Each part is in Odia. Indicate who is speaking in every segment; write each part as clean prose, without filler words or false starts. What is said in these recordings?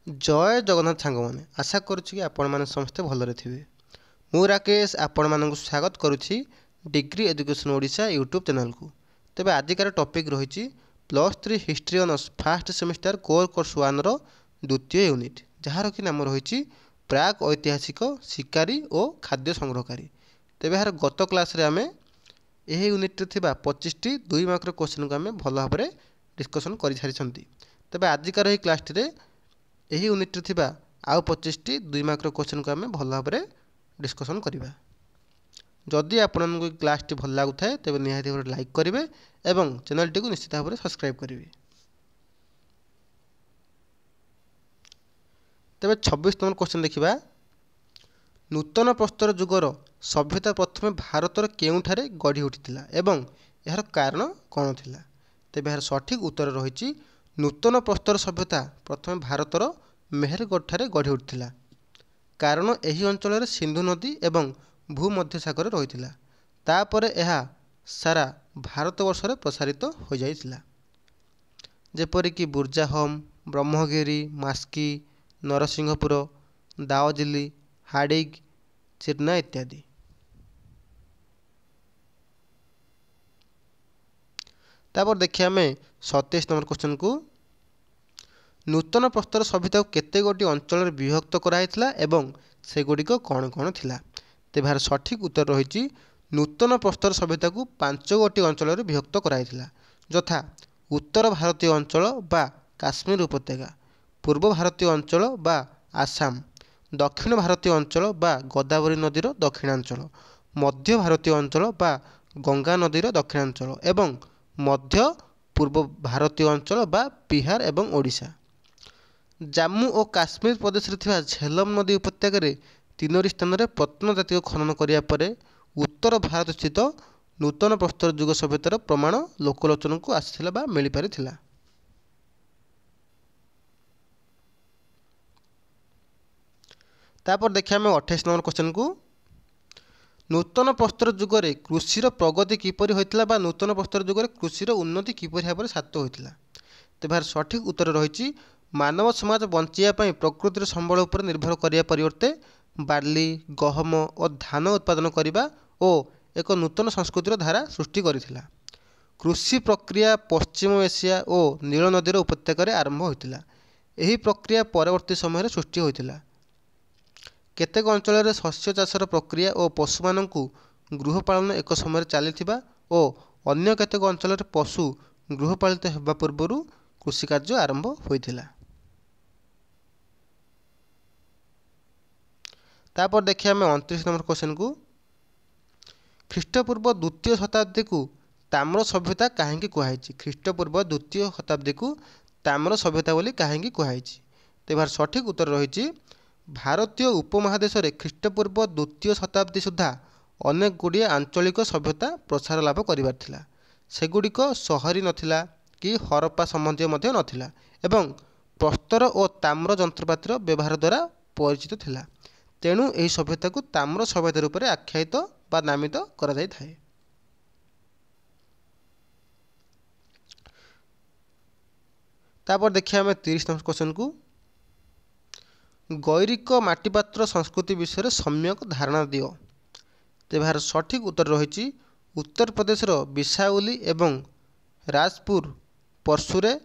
Speaker 1: जय जगन्नाथ सांग मैंने आशा करुच्ची कि आपण मैंने समस्ते भलरे थे। मु राकेश आपण मानक स्वागत करुच्ची degree education Odisha YouTube channel को। तेबे आजिकार टॉपिक रही +3 history honours first semester core course 1 रो द्वितीय यूनिट जार कि नाम रही प्राग ऐतिहासिक शिकारी और खाद्य संग्रहकारी। तेबे यार गत क्लास रे आमे यह यूनिट थिबा 25टी 2 मार्क क्वेश्चन को आमे भल भाव डिस्कसन कर सारी। तेबे आजिकार यह क्लास रे यही यूनिट थिबा आउ 25टी 2 मार्क क्वेश्चन को आमे भल भाव डिस्कसन करवा। जदि आपको क्लास टी भल लगुए तेज निहाती भाव लाइक करेंगे और चैनल टी को निश्चित भाव में सब्सक्राइब करेंगे। तेज 26 नंबर क्वेश्चन देखा नूतन प्रस्तर जुगर सभ्यता प्रथम भारतर केउठारे गढ़ी उठिथिला एवं यार कारण कौन थिला। तेज यार सठिक उत्तर रही नूतन प्रस्तर सभ्यता प्रथम भारतर मेहरगढ़ ठारे गढ़ी उठिथिला। कारण यही अंचल सिंधु नदी एवं भूमध्यसागर रही तापर यह सारा भारतवर्ष प्रसारित हो जाइथिला। जेपरिक बुर्जाहोम ब्रह्मगिरी मास्की नरसिंहपुर दाओजिली हाडिग चिरना इत्यादि। तापर देखिए आम 27 नंबर क्वेश्चन को नूतन प्रस्तर सभ्यता केते गोटी अंचल विभक्त कराइथिला एवं से गुड़िक कौन कौन थिला। तेज यार सठिक उत्तर रही नूतन प्रस्तर सभ्यता को 5 गोटी अंचल विभक्त कराइथिला यथा उत्तर भारतीय अंचल बा काश्मीर उपत्यका, पूर्व भारतीय अंचल बा आसाम, दक्षिण भारतीय अंचल बा गोदावरी नदीर दक्षिणांचल, मध्य भारतीय अंचल बा गंगा नदीर दक्षिणांचल एवं मध्य पूर्व भारतीय अंचल बा बिहार एवं ओडिशा। जम्मू और काश्मीर प्रदेश में झेलम नदी उपत्यका 3 स्थान में प्रत्नतात्विक खनन कराया पर उत्तर भारत स्थित नूतन प्रस्तर जुग सभ्यतार प्रमाण लोकलोचन को आसाला बा मिल पारि। तापर देखिए आम 28 नंबर क्वेश्चन को नूतन प्रस्तर जुगरे कृषिर प्रगति किपरि होइतिला बा नूतन प्रस्तर जुगरे कृषिर उन्नति किपरि भाव साधित होइतिला। तेज यार सठिक उत्तर रही मानव समाज बंचाई प्रकृतिर संबल उपर निर्भर करिया परिवर्ते बार्ली गहम और धान उत्पादन करने और एक नूतन संस्कृतिर धारा सृष्टि करिथिला। कृषि प्रक्रिया पश्चिम एशिया और नील नदीर उपत्यकार आरंभ होइतिला। एही प्रक्रिया परवर्ती समय सृष्टि होइतिला। केतेक अंचल शस्य चाषर प्रक्रिया और पशु मानू गृहपालन एक समय चलता और अन्य केतेक अंचल पशु गृहपालित होगा पूर्व कृषि कार्य आरंभ होइतिला। तापर देखिए आम 29 नंबर क्वेश्चन को ख्रीष्टपूर्व द्वितीय शताब्दी को ताम्र सभ्यता कहीं कहुई। ख्रीष्टपूर्व द्वितीय शताब्दी को ताम्र सभ्यता बोली कहीं कहुई। तेज सठिक उत्तर रही भारतीय उपमहादेश ख्रीष्टपूर्व द्वितीय शताब्दी सुधा अनेक गुड़िए आंचलिक सभ्यता प्रसार लाभ कर सेगुड़िक सहरी नथिला कि हरप्पा संबंधी नथिला एवं प्रस्तर और ताम्र जंत्रपातिर व्यवहार द्वारा परिचित थिला। तेणु यह सभ्यता को ताम्र सभ्यता रूप में आख्यायित बा नामित करा जाय थाए। तापर देखिए आम 30 नंबर क्वेश्चन को गैरिक माटीपात्र संस्कृति विषय सम्यक धारणा दियो। तेज यार सठिक उत्तर रही उत्तर प्रदेश बिसाउली एवं राजपुर परशुरे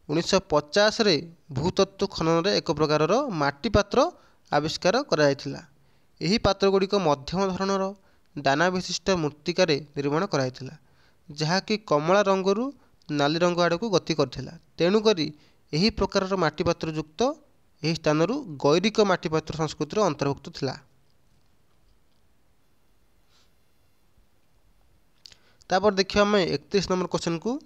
Speaker 1: 1950 रे भूतत्व खनन एक प्रकार माटीपात्र आविष्कार कराइथिला। एही पात्र गुड़िक मध्यम धरणर दाना विशिष्ट मूर्तिकार निर्माण कराइथिला जहाँकि कमला रंगरू नाली रंग आड़ को गति करथिला। तेणुक एही प्रकार माटीपात्र युक्त यह स्थान गैरिक माटीपात्र संस्कृतिर अंतर्भुक्त थिला। तापर देखिए आम 31 नंबर क्वेश्चन को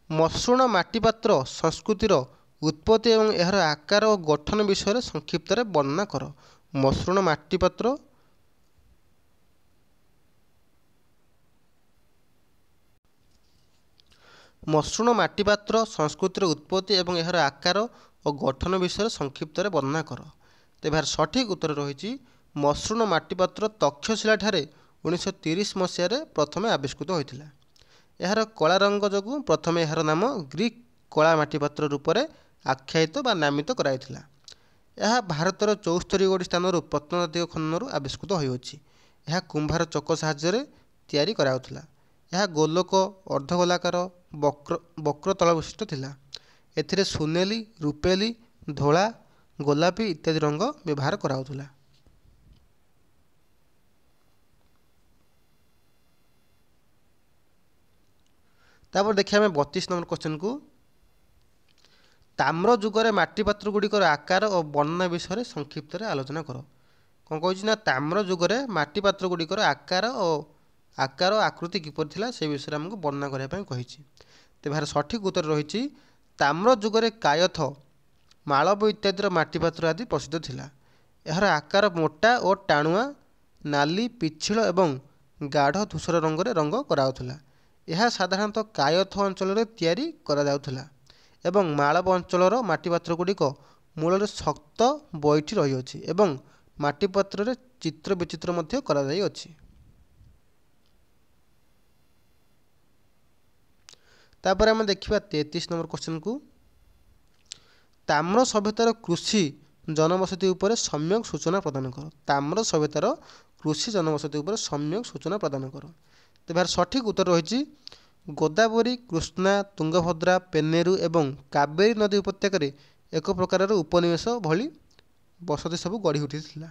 Speaker 1: मसृण माटीपात्र संस्कृतिर उत्पत्ति एवं यार आकार और गठन विषय संक्षिप्त वर्णना कर। मसृण माटीपात्र संस्कृतिर उत्पत्ति एवं यार आकार और गठन विषय संक्षिप्त वर्णना कर। तेज यार सठिक उत्तर रही मसृण माटीपात्र तक्षशिला ठारे 1930 मसीह प्रथम आविष्कृत होता। यार कला रंग जो प्रथम यार नाम ग्रीक कला माटीपात्र रूप में ଆଖ୍ୟାୟିତ ବା ନାମିତ କରାଯାଇଥିଲା। ଏହା ଭାରତର 74 ଗୋଟି ସ୍ଥାନରୁ ପ୍ରତ୍ନତାତ୍ତ୍ୱିକ ଖନନରୁ ଆବିଷ୍କୃତ ହୋଇଅଛି। ଏହା କୁମ୍ଭାର ଚକ ସାହାଯ୍ୟରେ ତିଆରି କରାଯାଉଥିଲା। ଏହା ଗୋଲକ, ଅର୍ଦ୍ଧଗୋଲାକାର, ବକ୍ର ତଳ ବିଶିଷ୍ଟ ଥିଲା। ଏଥିରେ ସୁନେଲି, ରୂପେଲି, ଧଳା, ଗୋଲାପୀ ଇତ୍ୟାଦି ରଙ୍ଗ ବ୍ୟବହାର କରାଯାଉଥିଲା। ତାପରେ ଦେଖିବା ଆମେ 32 ନମ୍ବର କ୍ୱେଶ୍ଚନକୁ। ତାମ୍ର ଯୁଗରେ ମାଟି ପାତ୍ର ଗୁଡ଼ିକର ଆକାର ଓ ବର୍ଣ୍ଣନା ବିଷୟରେ ସଂକ୍ଷିପ୍ତରେ ଆଲୋଚନା କର। କ'ଣ କହିଛି ନା ତାମ୍ର ଯୁଗରେ ମାଟି ପାତ୍ର ଗୁଡ଼ିକର ଆକାର ଆକୃତି କିପରି ଥିଲା ସେ ବିଷୟରେ ଆମକୁ ବର୍ଣ୍ଣନା କରିବା ପାଇଁ କହିଛି। ତେବେ ଏହାର ସଠିକ୍ ଉତ୍ତର ରହିଛି ତାମ୍ର ଯୁଗରେ କାୟଥ, ମାଳବ ଇତ୍ୟାଦିର ମାଟି ପାତ୍ର ଆଦି ପ୍ରସିଦ୍ଧ ଥିଲା। ଏହାର ଆକାର ମୋଟା ଓ ଟାଣୁଆ, ନାଲି, ପିଚ୍ଛିଳ ଏବଂ ଗାଢ଼ ଧୂସର ରଙ୍ଗରେ ରଙ୍ଗ କରାଯାଉଥିଲା। ଏହା ସାଧାରଣତଃ କାୟଥ ଅଞ୍ଚଳରେ ତିଆରି କରାଯାଉଥିଲା ଏବଂ ମାଳବ ଅଞ୍ଚଳର ମାଟି ପାତ୍ର ଗୁଡ଼ିକ ମୂଳରେ ଶକ୍ତ ବଇଠି ରହିଅଛି ଏବଂ ମାଟି ପାତ୍ରରେ ଚିତ୍ର ବିଚିତ୍ର ମଧ୍ୟ କରାଯାଇଅଛି। ତାପରେ ଆମେ ଦେଖିବା 33 ନମ୍ବର କ୍ୱେଶ୍ଚନକୁ। ତାମ୍ର ସଭ୍ୟତାର କୃଷି ଜନବସତି ଉପରେ ସମ୍ୟକ ସୂଚନା ପ୍ରଦାନ କର। ତାମ୍ର ସଭ୍ୟତାର କୃଷି ଜନବସତି ଉପରେ ସମ୍ୟକ ସୂଚନା ପ୍ରଦାନ କର। ତେବେ ଏହାର ସଠିକ୍ ଉତ୍ତର ରହିଛି ଗୋଦାବରୀ, କୃଷ୍ଣା, ତୁଙ୍ଗଭଦ୍ରା, ପେନେରୁ ଏବଂ କାବେରୀ ନଦୀ ଉପତ୍ୟକାରେ ଏକ ପ୍ରକାରର ଉପନିବେଶ ଭଳି ବସତି ସବୁ ଗଢ଼ି ଉଠିଥିଲା।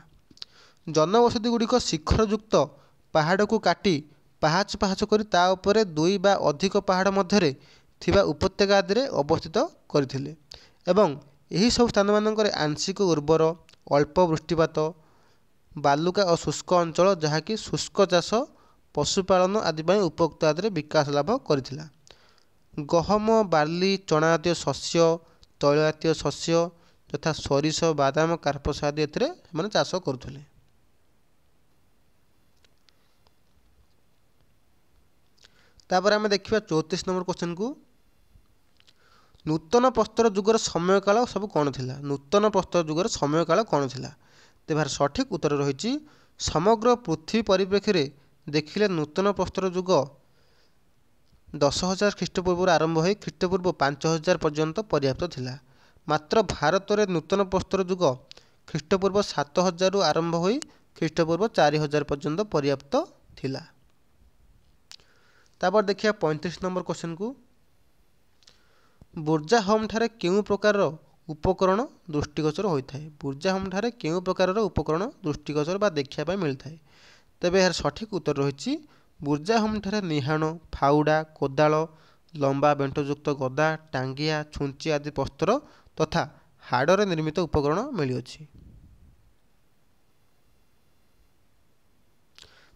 Speaker 1: ଜନବସତି ଗୁଡ଼ିକ ଶିଖରଯୁକ୍ତ ପାହାଡ଼କୁ କାଟି ପାହାଚ ପାହାଚ କରି ତା ଉପରେ 2 ବା ଅଧିକ ପାହାଡ଼ ମଧ୍ୟରେ ଥିବା ଉପତ୍ୟକା ଆଦିରେ ଅବସ୍ଥିତ କରିଥିଲେ ଏବଂ ଏହି ସବୁ ସ୍ଥାନମାନଙ୍କରେ ଆଂଶିକ ଉର୍ବର, ଅଳ୍ପ ବୃଷ୍ଟିପାତ, ବାଲୁକା ଓ ଶୁଷ୍କ ଅଞ୍ଚଳ ଯାହାକି ଶୁଷ୍କ ଚାଷ, ପଶୁପାଳନ ଆଦି ପାଇଁ ଉପଯୁକ୍ତ ଆଦିରେ ବିକାଶ ଲାଭ କରିଥିଲା। ଗହମ, ବାର୍ଲି, ଚଣା ଜାତୀୟ ଶସ୍ୟ, ତୈଳ ଜାତୀୟ ଶସ୍ୟ ଯଥା ସୋରିଷ, ବାଦାମ, କାର୍ପସ ଆଦି ଏଥିରେ ସେମାନେ ଚାଷ କରୁଥିଲେ। ତାପରେ ଆମେ ଦେଖିବା 34 ନମ୍ବର କ୍ୱେଶ୍ଚନକୁ। ନୂତନ ପ୍ରସ୍ତର ଯୁଗର ସମୟକାଳ ସବୁ କ'ଣ ଥିଲା? ନୂତନ ପ୍ରସ୍ତର ଯୁଗର ସମୟକାଳ କ'ଣ ଥିଲା? ତେବେ ଏହାର ସଠିକ୍ ଉତ୍ତର ରହିଛି ସମଗ୍ର ପୃଥିବୀ ପରିପ୍ରେକ୍ଷୀରେ ଦେଖିଲେ ନୂତନ ପ୍ରସ୍ତର ଯୁଗ 10,000 ଖ୍ରୀଷ୍ଟପୂର୍ବରୁ ଆରମ୍ଭ ହୋଇ ଖ୍ରୀଷ୍ଟପୂର୍ବ 5,000 ପର୍ଯ୍ୟନ୍ତ ପର୍ଯ୍ୟାପ୍ତ ଥିଲା। ମାତ୍ର ଭାରତରେ ନୂତନ ପ୍ରସ୍ତର ଯୁଗ ଖ୍ରୀଷ୍ଟପୂର୍ବ 7,000ରୁ ଆରମ୍ଭ ହୋଇ ଖ୍ରୀଷ୍ଟପୂର୍ବ 4,000 ପର୍ଯ୍ୟନ୍ତ ପର୍ଯ୍ୟାପ୍ତ ଥିଲା। ତାପରେ ଦେଖିବା 35 ନମ୍ବର କ୍ୱେଶ୍ଚନକୁ। ବୁର୍ଜାହୋମ ଠାରେ କେଉଁ ପ୍ରକାରର ଉପକରଣ ଦୃଷ୍ଟିଗୋଚର ହୋଇଥାଏ? ବୁର୍ଜାହୋମ ଠାରେ କେଉଁ ପ୍ରକାରର ଉପକରଣ ଦୃଷ୍ଟିଗୋଚର ବା ଦେଖିବା ପାଇଁ ମିଳିଥାଏ? ତେବେ ଏହାର ସଠିକ୍ ଉତ୍ତର ରହିଛି ବୁର୍ଜାହୋମ ଠାରେ ନିହାଣ, ଫାଉଡ଼ା, କୋଦାଳ, ଲମ୍ବା ବେଣ୍ଟଯୁକ୍ତ ଗଦା, ଟାଙ୍ଗିଆ, ଛୁଞ୍ଚି ଆଦି ପ୍ରସ୍ତର ତଥା ହାଡ଼ରେ ନିର୍ମିତ ଉପକରଣ ମିଳିଅଛି।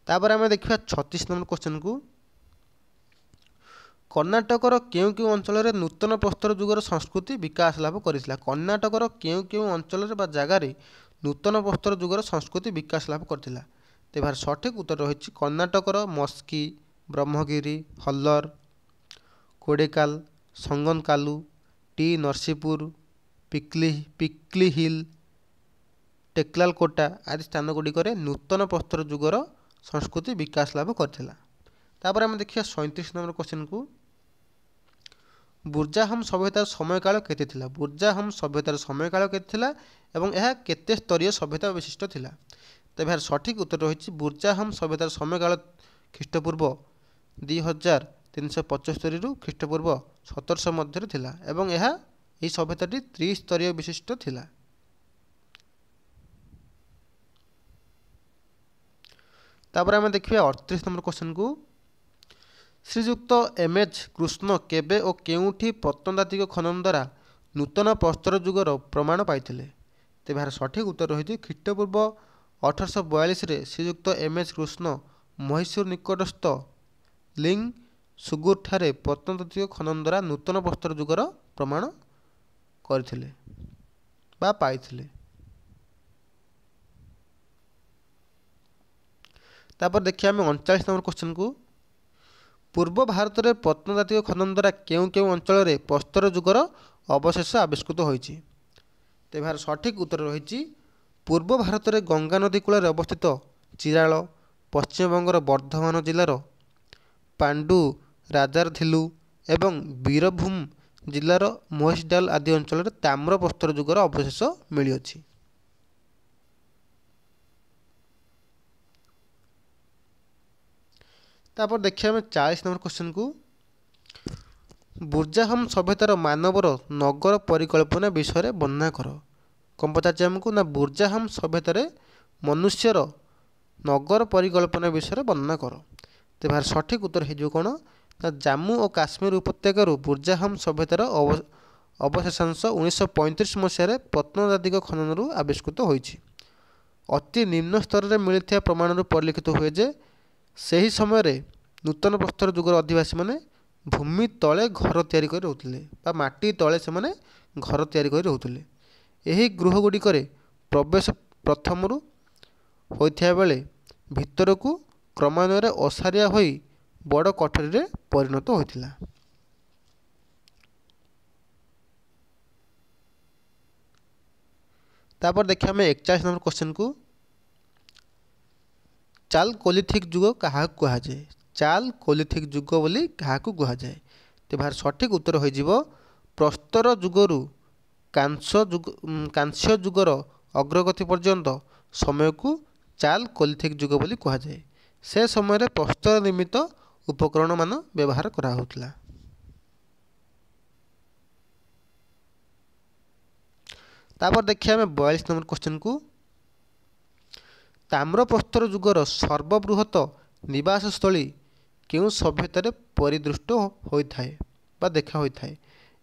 Speaker 1: ତାପରେ ଆମେ ଦେଖିବା 36 ନମ୍ବର କ୍ୱେଶ୍ଚନକୁ। କର୍ଣ୍ଣାଟକର କେଉଁ କେଉଁ ଅଞ୍ଚଳରେ ନୂତନ ପ୍ରସ୍ତର ଯୁଗର ସଂସ୍କୃତି ବିକାଶ ଲାଭ କରିଥିଲା? କର୍ଣ୍ଣାଟକର କେଉଁ କେଉଁ ଅଞ୍ଚଳରେ ବା ଜାଗାରେ ନୂତନ ପ୍ରସ୍ତର ଯୁଗର ସଂସ୍କୃତି ବିକାଶ ଲାଭ କରିଥିଲା? ତେବେ ଏହାର ସଠିକ୍ ଉତ୍ତର ରହିଛି କର୍ଣ୍ଣାଟକର ମସ୍କି, ବ୍ରହ୍ମଗିରି, ହଲ୍ଲର, କୋଡ଼େକାଲ, ସଂଗନକାଲୁ, ଟି ନରସୀପୁର, ପିକ୍ଲି ହିଲ୍, ଟେକ୍ଲାଲକୋଟା ଆଦି ସ୍ଥାନ ଗୁଡ଼ିକରେ ନୂତନ ପ୍ରସ୍ତର ଯୁଗର ସଂସ୍କୃତି ବିକାଶ ଲାଭ କରିଥିଲା। ତାପରେ ଆମେ ଦେଖିବା 37 ନମ୍ବର କ୍ୱେଶ୍ଚନକୁ। ବୁର୍ଜାହୋମ ସଭ୍ୟତାର ସମୟକାଳ କେତେ ଥିଲା? ବୁର୍ଜାହୋମ ସଭ୍ୟତାର ସମୟକାଳ କେତେ ଥିଲା ଏବଂ ଏହା କେତେ ସ୍ତରୀୟ ସଭ୍ୟତା ବିଶିଷ୍ଟ ଥିଲା? ତେବେ ଏହାର ସଠିକ୍ ଉତ୍ତର ରହିଛି ବୁର୍ଜାହୋମ ସଭ୍ୟତାର ସମୟକାଳ ଖ୍ରୀଷ୍ଟପୂର୍ବ 2375ରୁ ଖ୍ରୀଷ୍ଟପୂର୍ବ 1700 ମଧ୍ୟରେ ଥିଲା ଏବଂ ଏହି ସଭ୍ୟତାଟି ତ୍ରିସ୍ତରୀୟ ବିଶିଷ୍ଟ ଥିଲା। ତାପରେ ଆମେ ଦେଖିବା 38 ନମ୍ବର କ୍ୱେଶ୍ଚନକୁ। ଶ୍ରୀଯୁକ୍ତ ଏମ୍.ଏଚ୍. କୃଷ୍ଣ କେବେ ଓ କେଉଁଠି ପ୍ରତ୍ନତାତ୍ତ୍ୱିକ ଖନନ ଦ୍ୱାରା ନୂତନ ପ୍ରସ୍ତର ଯୁଗର ପ୍ରମାଣ ପାଇଥିଲେ? ତେବେ ଏହାର ସଠିକ୍ ଉତ୍ତର ରହିଛି ଖ୍ରୀଷ୍ଟପୂର୍ବ 1842ରେ ଶ୍ରୀଯୁକ୍ତ ଏମ୍.ଏଚ୍. କୃଷ୍ଣ ମହୀଶୂର ନିକଟସ୍ଥ ଲିଙ୍ଗସୁଗୁର ଠାରେ ପ୍ରତ୍ନତାତ୍ତ୍ୱିକ ଖନନ ଦ୍ୱାରା ନୂତନ ପ୍ରସ୍ତର ଯୁଗର ପ୍ରମାଣ କରିଥିଲେ ବା ପାଇଥିଲେ। ତାପରେ ଦେଖିବା ଆମେ 39 ନମ୍ବର କ୍ୱେଶ୍ଚନକୁ। ପୂର୍ବ ଭାରତରେ ପ୍ରତ୍ନତାତ୍ତ୍ୱିକ ଖନନ ଦ୍ୱାରା କେଉଁ କେଉଁ ଅଞ୍ଚଳରେ ପ୍ରସ୍ତର ଯୁଗର ଅବଶେଷ ଆବିଷ୍କୃତ ହୋଇଛି? ତେବେ ଏହାର ସଠିକ୍ ଉତ୍ତର ରହିଛି ପୂର୍ବ ଭାରତରେ ଗଙ୍ଗା ନଦୀ କୂଳରେ ଅବସ୍ଥିତ ଚିରାଳ, ପଶ୍ଚିମବଙ୍ଗର ବର୍ଦ୍ଧମାନ ଜିଲ୍ଲାର ପାଣ୍ଡୁ ରାଜାରଥିଲୁ ଏବଂ ବୀରଭୂମ ଜିଲ୍ଲାର ମହେଶଡାଲ ଆଦି ଅଞ୍ଚଳରେ ତାମ୍ର ପ୍ରସ୍ତର ଯୁଗର ଅବଶେଷ ମିଳିଅଛି। ତାପରେ ଦେଖିବା ଆମେ 40 ନମ୍ବର କ୍ୱେଶ୍ଚନକୁ ବୁର୍ଜାହମ ସଭ୍ୟତାର ମାନବର ନଗର ପରିକଳ୍ପନା ବିଷୟରେ ବର୍ଣ୍ଣନା କର। କ'ଣ ପଚାରିଛି ଆମକୁ ନା ବୁର୍ଜାହମ ସଭ୍ୟତାରେ ମନୁଷ୍ୟର ନଗର ପରିକଳ୍ପନା ବିଷୟରେ ବର୍ଣ୍ଣନା କର। ତେବେ ଏହାର ସଠିକ୍ ଉତ୍ତର ହେଇଯିବ କ'ଣ ନା ଜାମ୍ମୁ ଓ କାଶ୍ମୀର ଉପତ୍ୟକାରୁ ବୁର୍ଜାହମ ସଭ୍ୟତାର ଅବଶେଷାଂଶ 1935 ମସିହାରେ ପ୍ରତ୍ନତାତ୍ତ୍ୱିକ ଖନନରୁ ଆବିଷ୍କୃତ ହୋଇଛି। ଅତି ନିମ୍ନ ସ୍ତରରେ ମିଳିଥିବା ପ୍ରମାଣରୁ ପରିଲକ୍ଷିତ ହୁଏ ଯେ ସେହି ସମୟରେ ନୂତନ ପ୍ରସ୍ତର ଯୁଗର ଅଧିବାସୀମାନେ ଭୂମି ତଳେ ଘର ତିଆରି କରି ରହୁଥିଲେ ବା ମାଟି ତଳେ ସେମାନେ ଘର ତିଆରି କରି ରହୁଥିଲେ। ଏହି ଗୃହଗୁଡ଼ିକରେ ପ୍ରବେଶ ପ୍ରଥମରୁ ହୋଇଥିବା ବେଳେ ଭିତରକୁ କ୍ରମାନ୍ୱୟରେ ଓସାରିଆ ହୋଇ ବଡ଼ କୋଠରୀରେ ପରିଣତ ହୋଇଥିଲା। ତାପରେ ଦେଖିବା ଆମେ 41 ନମ୍ବର କ୍ୱେଶ୍ଚନକୁ ଚାଲକୋଲିଥିକ ଯୁଗ କାହାକୁ କୁହାଯାଏ। ଚାଲକୋଲିଥିକ ଯୁଗ ବୋଲି କାହାକୁ କୁହାଯାଏ। ତେବେ ଏହାର ସଠିକ୍ ଉତ୍ତର ହୋଇଯିବ ପ୍ରସ୍ତର ଯୁଗରୁ କାଂସ୍ୟ ଯୁଗର ଅଗ୍ରଗତି ପର୍ଯ୍ୟନ୍ତ ସମୟକୁ ଚାଲକୋଲିଥିକ ଯୁଗ ବୋଲି କୁହାଯାଏ। ସେ ସମୟରେ ପ୍ରସ୍ତର ନିର୍ମିତ ଉପକରଣମାନ ବ୍ୟବହାର କରାହେଉଥିଲା। ତାପରେ ଦେଖିବା ଆମେ 42 ନମ୍ବର କ୍ୱେଶ୍ଚନକୁ ତାମ୍ରପ୍ରସ୍ତର ଯୁଗର ସର୍ବବୃହତ ନିବାସସ୍ଥଳୀ କେଉଁ ସଭ୍ୟତାରେ ପରିଦୃଷ୍ଟ ହୋଇଥାଏ ବା ଦେଖା ହୋଇଥାଏ।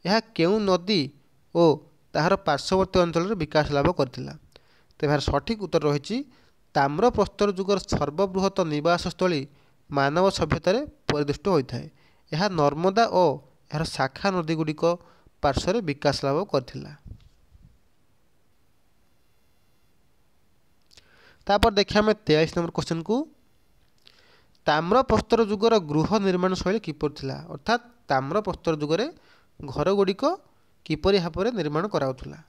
Speaker 1: ଏହା କେଉଁ ନଦୀ ଓ ତାହାର ପାର୍ଶ୍ୱବର୍ତ୍ତୀ ଅଞ୍ଚଳରେ ବିକାଶ ଲାଭ କରିଥିଲା। ତେବେ ଏହାର ସଠିକ୍ ଉତ୍ତର ରହିଛି ତାମ୍ରପ୍ରସ୍ତର ଯୁଗର ସର୍ବବୃହତ ନିବାସସ୍ଥଳୀ ମାନବ ସଭ୍ୟତାରେ ପରିଦୃଷ୍ଟ ହୋଇଥାଏ। ଏହା ନର୍ମଦା ଓ ଏହାର ଶାଖା ନଦୀଗୁଡ଼ିକ ପାର୍ଶ୍ୱରେ ବିକାଶ ଲାଭ କରିଥିଲା। ତାପରେ ଦେଖିବା ଆମେ 43 ନମ୍ବର କ୍ୱେଶ୍ଚନକୁ ତାମ୍ରପ୍ରସ୍ତର ଯୁଗର ଗୃହ ନିର୍ମାଣ ଶୈଳୀ କିପରି ଥିଲା। ଅର୍ଥାତ୍ ତାମ୍ରପ୍ରସ୍ତର ଯୁଗରେ ଘରଗୁଡ଼ିକ କିପରି ଭାବରେ ନିର୍ମାଣ କରାଯାଉଥିଲା।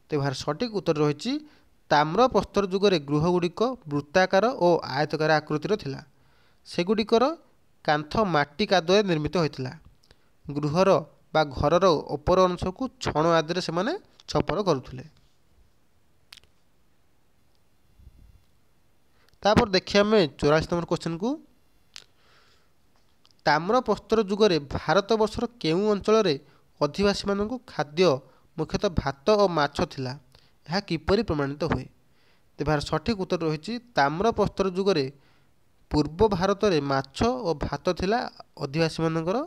Speaker 1: ତେବେ ଏହାର ସଠିକ୍ ଉତ୍ତର ରହିଛି ତାମ୍ରପ୍ରସ୍ତର ଯୁଗରେ ଗୃହଗୁଡ଼ିକ ବୃତ୍ତାକାର ଓ ଆୟତାକାର ଆକୃତିର ଥିଲା। ସେଗୁଡ଼ିକର କାନ୍ଥ ମାଟି କାଦୁଅରେ ନିର୍ମିତ ହୋଇଥିଲା। ଗୃହର ବା ଘରର ଉପର ଅଂଶକୁ ଛଣ ଆଦିରେ ସେମାନେ ଛପର କରୁଥିଲେ। ତାପରେ ଦେଖିବା ଆମେ 44 ନମ୍ବର କ୍ୱେଶ୍ଚନକୁ ତାମ୍ରପ୍ରସ୍ତର ଯୁଗରେ ଭାରତବର୍ଷର କେଉଁ ଅଞ୍ଚଳରେ ଅଧିବାସୀମାନଙ୍କୁ ଖାଦ୍ୟ ମୁଖ୍ୟତଃ ଭାତ ଓ ମାଛ ଥିଲା। ଏହା କିପରି ପ୍ରମାଣିତ ହୁଏ। ତେବେ ଏହାର ସଠିକ୍ ଉତ୍ତର ରହିଛି ତାମ୍ରପ୍ରସ୍ତର ଯୁଗରେ ପୂର୍ବ ଭାରତରେ ମାଛ ଓ ଭାତ ଥିଲା ଅଧିବାସୀମାନଙ୍କର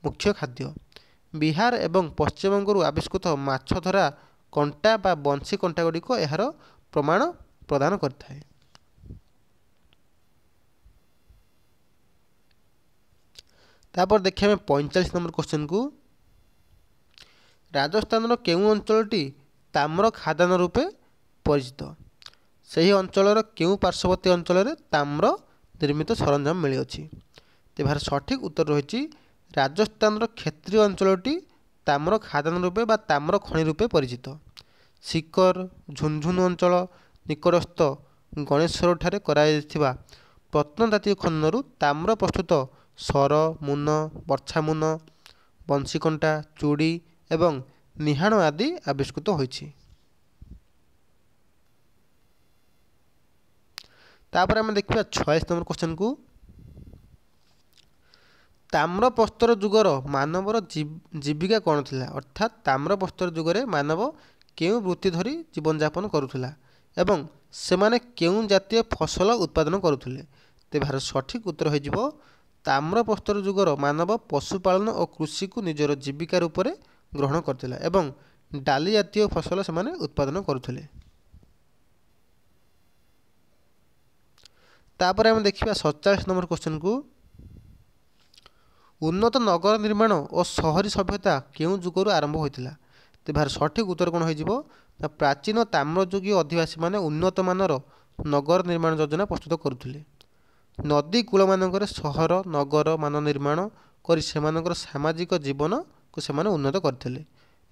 Speaker 1: ମୁଖ୍ୟ ଖାଦ୍ୟ। ବିହାର ଏବଂ ପଶ୍ଚିମବଙ୍ଗରୁ ଆବିଷ୍କୃତ ମାଛ ଧରା କଣ୍ଟା ବା ବଂଶୀ କଣ୍ଟା ଗୁଡ଼ିକ ଏହାର ପ୍ରମାଣ ପ୍ରଦାନ କରିଥାଏ। ତାପରେ ଦେଖିବା ଆମେ 45 ନମ୍ବର କ୍ୱେଶ୍ଚନକୁ ରାଜସ୍ଥାନର କେଉଁ ଅଞ୍ଚଳଟି ତାମ୍ର ଖାଦାନ ରୂପେ ପରିଚିତ। ସେହି ଅଞ୍ଚଳର କେଉଁ ପାର୍ଶ୍ୱବର୍ତ୍ତୀ ଅଞ୍ଚଳରେ ତାମ୍ର ନିର୍ମିତ ସରଞ୍ଜାମ ମିଳିଅଛି। ତେବେ ଏହାର ସଠିକ୍ ଉତ୍ତର ରହିଛି ରାଜସ୍ଥାନର କ୍ଷେତ୍ରୀୟ ଅଞ୍ଚଳଟି ତାମ୍ର ଖାଦାନ ରୂପେ ବା ତାମ୍ର ଖଣି ରୂପେ ପରିଚିତ। ସିକର ଝୁନଝୁନ ଅଞ୍ଚଳ ନିକଟସ୍ଥ ଗଣେଶଶ୍ୱରଠାରେ କରାଯାଇଥିବା ପ୍ରତ୍ନତାତ୍ତ୍ୱିକ ଖନନରୁ ତାମ୍ର ପ୍ରସ୍ତୁତ ସର ମୁନ ବର୍ଚ୍ଛା ମୁନ ବଂଶୀକଣ୍ଟା ଚୁଡ଼ି ଏବଂ ନିହାଣ ଆଦି ଆବିଷ୍କୃତ ହୋଇଛି। ତାପରେ ଆମେ ଦେଖିବା 46 ନମ୍ବର କ୍ୱେଶ୍ଚନକୁ ତାମ୍ରପ୍ରସ୍ତର ଯୁଗର ମାନବର ଜୀବିକା କ'ଣ ଥିଲା। ଅର୍ଥାତ୍ ତାମ୍ରପ୍ରସ୍ତର ଯୁଗରେ ମାନବ କେଉଁ ବୃତ୍ତି ଧରି ଜୀବନଯାପନ କରୁଥିଲା ଏବଂ ସେମାନେ କେଉଁ ଜାତୀୟ ଫସଲ ଉତ୍ପାଦନ କରୁଥିଲେ। ତେବେ ଏହାର ସଠିକ୍ ଉତ୍ତର ହୋଇଯିବ ତାମ୍ରପ୍ରସ୍ତର ଯୁଗର ମାନବ ପଶୁପାଳନ ଓ କୃଷିକୁ ନିଜର ଜୀବିକା ରୂପରେ ଗ୍ରହଣ କରିଥିଲା ଏବଂ ଡାଲି ଜାତୀୟ ଫସଲ ସେମାନେ ଉତ୍ପାଦନ କରୁଥିଲେ। ତାପରେ ଆମେ ଦେଖିବା 47 ନମ୍ବର କ୍ୱେଶ୍ଚନକୁ ଉନ୍ନତ ନଗର ନିର୍ମାଣ ଓ ସହରୀ ସଭ୍ୟତା କେଉଁ ଯୁଗରୁ ଆରମ୍ଭ ହୋଇଥିଲା। ତେବେ ଏହାର ସଠିକ୍ ଉତ୍ତର କ'ଣ ହୋଇଯିବ ନା ପ୍ରାଚୀନ ତାମ୍ରଯୁଗୀୟ ଅଧିବାସୀମାନେ ଉନ୍ନତମାନର ନଗର ନିର୍ମାଣ ଯୋଜନା ପ୍ରସ୍ତୁତ କରୁଥିଲେ। ନଦୀ କୂଳମାନଙ୍କରେ ସହର ନଗର ମାନ ନିର୍ମାଣ କରି ସେମାନଙ୍କର ସାମାଜିକ ଜୀବନକୁ ସେମାନେ ଉନ୍ନତ କରିଥିଲେ।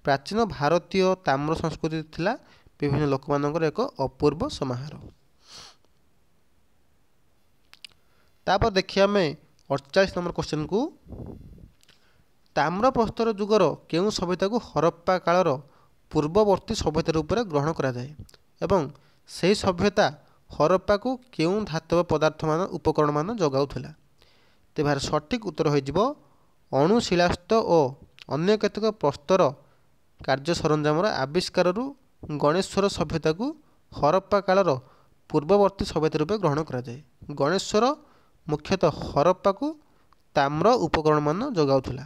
Speaker 1: ପ୍ରାଚୀନ ଭାରତୀୟ ତାମ୍ର ସଂସ୍କୃତି ଥିଲା ବିଭିନ୍ନ ଲୋକମାନଙ୍କର ଏକ ଅପୂର୍ବ ସମାହାର। ତାପରେ ଦେଖିବା ଆମେ 48 ନମ୍ବର କ୍ୱେଶ୍ଚନକୁ ତାମ୍ରପ୍ରସ୍ତର ଯୁଗର କେଉଁ ସଭ୍ୟତାକୁ ହରପ୍ପା କାଳର ପୂର୍ବବର୍ତ୍ତୀ ସଭ୍ୟତା ରୂପରେ ଗ୍ରହଣ କରାଯାଏ ଏବଂ ସେହି ସଭ୍ୟତା ହରପ୍ପାକୁ କେଉଁ ଧାତବ ପଦାର୍ଥମାନ ଉପକରଣମାନ ଯୋଗାଉଥିଲା? ତେବେ ଏହାର ସଠିକ୍ ଉତ୍ତର ହୋଇଯିବ ଅଣୁଶିଳାସ୍ତ ଓ ଅନ୍ୟ କେତେକ ପ୍ରସ୍ତର କାର୍ଯ୍ୟ ସରଞ୍ଜାମର ଆବିଷ୍କାରରୁ ଗଣେଶ୍ୱର ସଭ୍ୟତାକୁ ହରପ୍ପା କାଳର ପୂର୍ବବର୍ତ୍ତୀ ସଭ୍ୟତା ରୂପେ ଗ୍ରହଣ କରାଯାଏ। ଗଣେଶ୍ୱର ମୁଖ୍ୟତଃ ହରପ୍ପାକୁ ତାମ୍ର ଉପକରଣମାନ ଯୋଗାଉଥିଲା।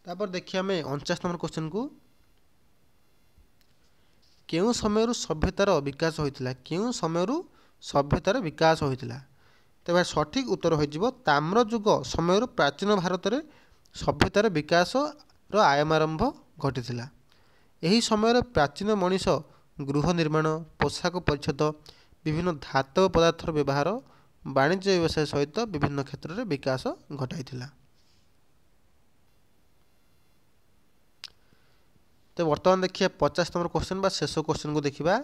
Speaker 1: तापर देखिए आम 49 नंबर क्वेश्चन को केउं समयरु सभ्यतार विकास होइतिला केउं समयरु सभ्यतार विकास होइतिला तेबे सठिक उत्तर होइजिवो ताम्र युग समयरु प्राचीन भारत रे सभ्यतार विकास रो आयामारंभ घटिथिला। एही समय प्राचीन मनीष गृह निर्माण पोशाक परिच्छेद विभिन्न धातव पदार्थर व्यवहार वाणिज्य व्यवसाय सहित विभिन्न क्षेत्र में विकास घटाइथिला। तो वर्तमान देखिए 50 नंबर क्वेश्चन बा शेष क्वेश्चन को देखिबा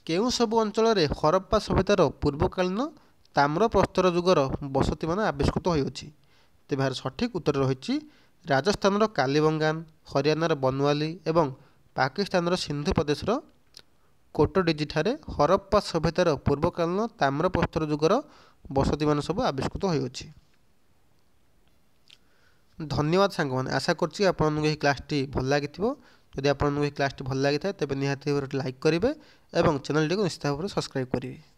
Speaker 1: केउं सबु अंचल रे हरप्पा सभ्यतार पूर्वकालीन ताम्र प्रस्तर युगर बसती मान आविष्कृत होइछि। तेबे यार सठिक उत्तर रहिछि राजस्थान कालीबंगान हरियाणार बनवाली एवं पाकिस्तान सिंधु प्रदेश कोटडिजी ठारे हरप्पा सभ्यतार पूर्वकालीन ताम्र प्रस्तर युगर बसती मान सब आविष्कृत होइछि। धन्यवाद सांग मैंने आशा करछि आपन क्लासटी भल लगी जदि आपन क्लासटी भल लगी था तेज निहाती लाइक करेंगे और चैनल टी निश्चित भाव में सब्सक्राइब करेंगे।